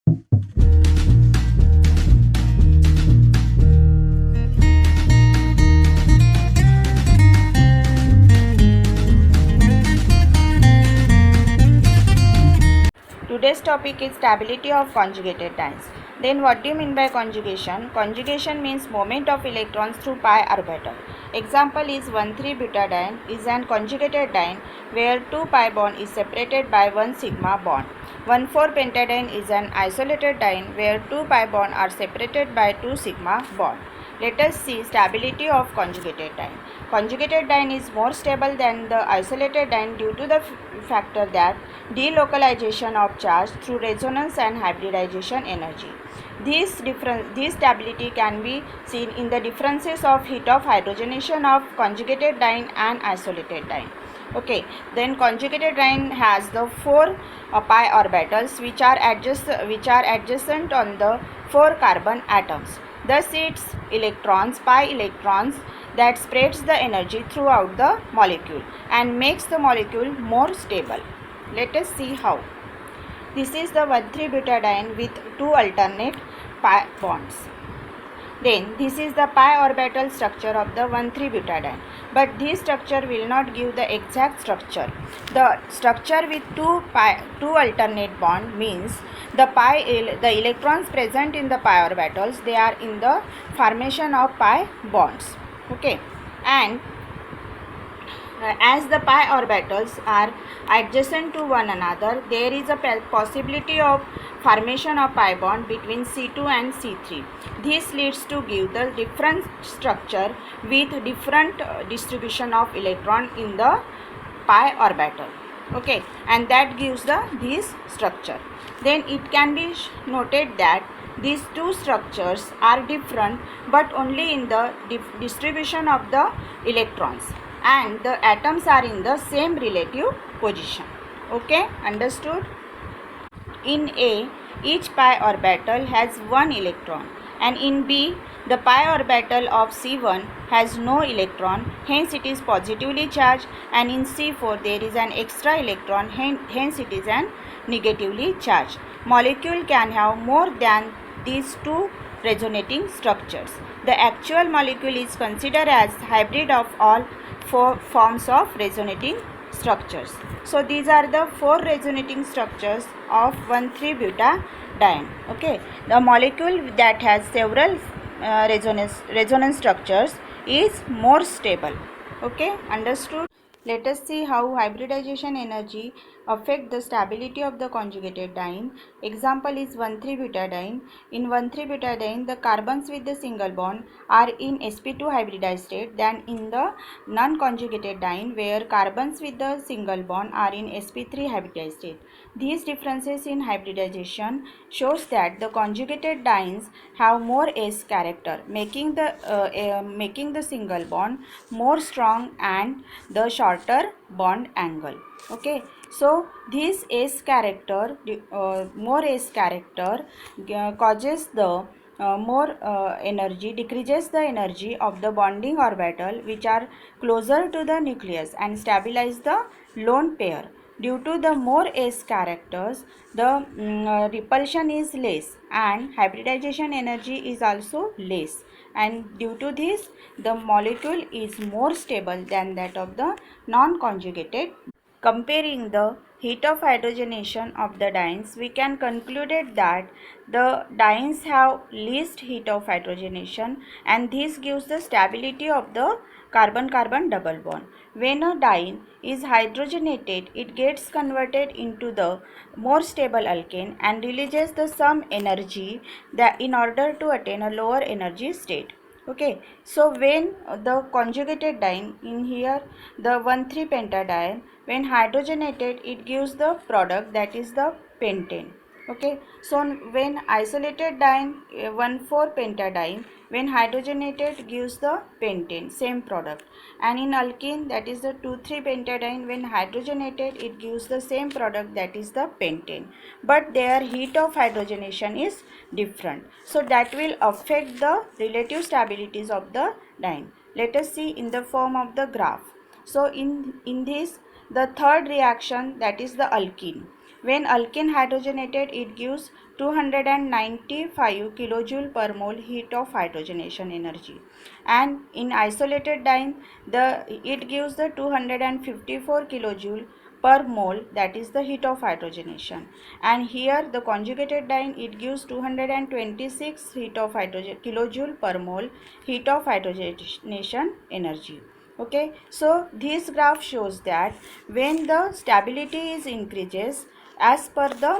Today's topic is stability of conjugated dienes. Then what do you mean by conjugation? Conjugation means movement of electrons through pi orbital. Example is 1,3-butadiene is an conjugated diene where 2 pi bond is separated by 1 sigma bond. 1,4-pentadiene is an isolated diene where 2 pi bond are separated by 2 sigma bond. Let us see stability of conjugated diene. Conjugated diene is more stable than the isolated diene due to the factor that delocalization of charge through resonance and hybridization energy. This stability can be seen in the differences of heat of hydrogenation of conjugated diene and isolated diene. Okay, then conjugated diene has the 4 pi orbitals which are adjacent on the 4 carbon atoms. Thus its electrons, pi electrons, that spreads the energy throughout the molecule and makes the molecule more stable. Let us see how. This is the 1,3-butadiene with 2 alternate pi bonds. Then this is the pi orbital structure of the 1,3-butadiene. But this structure will not give the exact structure. The structure with two alternate bond means the electrons present in the pi orbitals, they are in the formation of pi bonds. Okay, and as the pi orbitals are adjacent to one another, there is a possibility of formation of pi bond between C2 and C3. This leads to give the different structure with different distribution of electron in the pi orbital. Okay, and that gives this structure. Then it can be noted that these two structures are different but only in the distribution of the electrons, and the atoms are in the same relative position. Okay, understood? In A, each pi orbital has one electron, and in B, the pi orbital of C1 has no electron, hence it is positively charged, and in C4 there is an extra electron, hence it is an negatively charged. Molecule can have more than these two resonating structures. The actual molecule is considered as hybrid of all 4 forms of resonating structures. So these are the 4 resonating structures of 1,3-butadiene. Okay, the molecule that has several resonance structures is more stable. Okay, understood? Let us see how hybridization energy affect the stability of the conjugated diene. Example is 1,3-butadiene. In 1,3-butadiene, the carbons with the single bond are in sp2 hybridized state than in the non-conjugated diene where carbons with the single bond are in sp3 hybridized state. These differences in hybridization shows that the conjugated dienes have more S character, making the single bond more strong and the shorter bond angle. Okay, so this S character, more S character causes the energy, decreases the energy of the bonding orbital which are closer to the nucleus and stabilize the lone pair. Due to the more S characters, the repulsion is less and hybridization energy is also less, and due to this the molecule is more stable than that of the non-conjugated. Comparing the heat of hydrogenation of the dienes, we can conclude that the dienes have least heat of hydrogenation, and this gives the stability of the carbon-carbon double bond. When a diene is hydrogenated, it gets converted into the more stable alkane and releases the some energy that in order to attain a lower energy state. Okay, so when the conjugated diene, in here the 1,3-pentadiene, when hydrogenated it gives the product that is the pentane. Okay, so when isolated diene, 1,4-pentadiene, when hydrogenated gives the pentane, same product, and in alkene, that is the 2,3-pentadiene, when hydrogenated it gives the same product, that is the pentane, but their heat of hydrogenation is different, so that will affect the relative stabilities of the diene. Let us see in the form of the graph. So in this, the third reaction, that is the alkene, When alkene hydrogenated, it gives 295 kilojoule per mole heat of hydrogenation energy, and in isolated diene it gives the 254 kilojoule per mole, that is the heat of hydrogenation. And here the conjugated diene, it gives 226 heat of kilojoule per mole heat of hydrogenation energy. Okay, so this graph shows that when the stability is increases as per the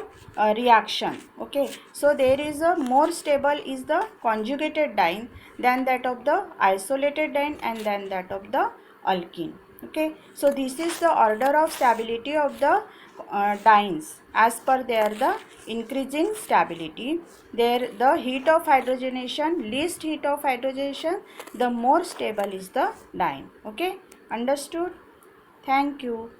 reaction. Okay, so there is a more stable is the conjugated diene than that of the isolated diene and then that of the alkene. Okay, so this is the order of stability of the dienes as per their the increasing stability. There the heat of hydrogenation, least heat of hydrogenation, the more stable is the diene. Okay, understood? Thank you.